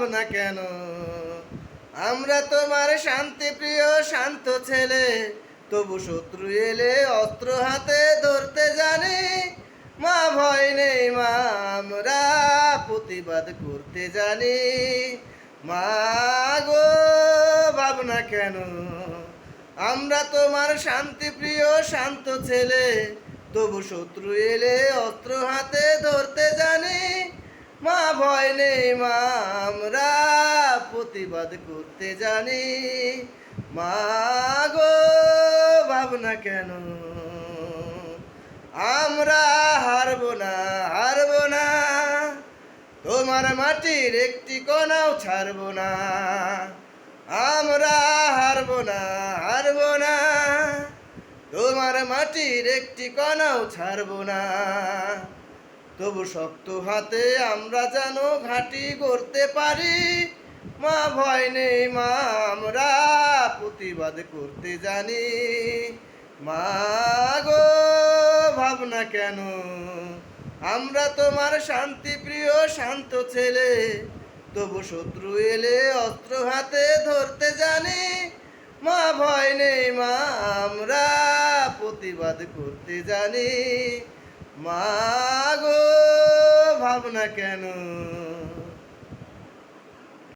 ভাবনা কেন? আমরা তোমার শান্তি প্রিয় শান্ত ছেলে, তবু শত্রু এলে অস্ত্র হাতে ধরতে জানি। মা ভয় নেই মা, আমরা প্রতিবাদ করতে জানি। মা গো ভাবনা কেন? আমরা তোমার শান্তি প্রিয় শান্ত ছেলে, তবু শত্রু এলে অস্ত্র হাতে ধরতে জানি। মা ভয় নেই মা, আমরা প্রতিবাদ করতে জানি। মা গো ভাবনা কেন? আমরা হারবো না, হারবো না, তোমার মাটির একটি কণাও ছাড়বো না। আমরা হারবো না, হারবো না, তোমার মাটির একটি কণাও ছাড়বো না। তবু শক্ত হাতে আমরা যেন ঘাঁটি করতে পারি। মা ভয় নেই মা, আমরা প্রতিবাদ করতে জানি। মা গো ভাবনা কেন? আমরা তোমার শান্তি প্রিয় শান্ত ছেলে, তবু শত্রু এলে অস্ত্র হাতে ধরতে জানি। মা ভয় নেই মা, আমরা প্রতিবাদ করতে জানি। মা গো ভাবনা কেন?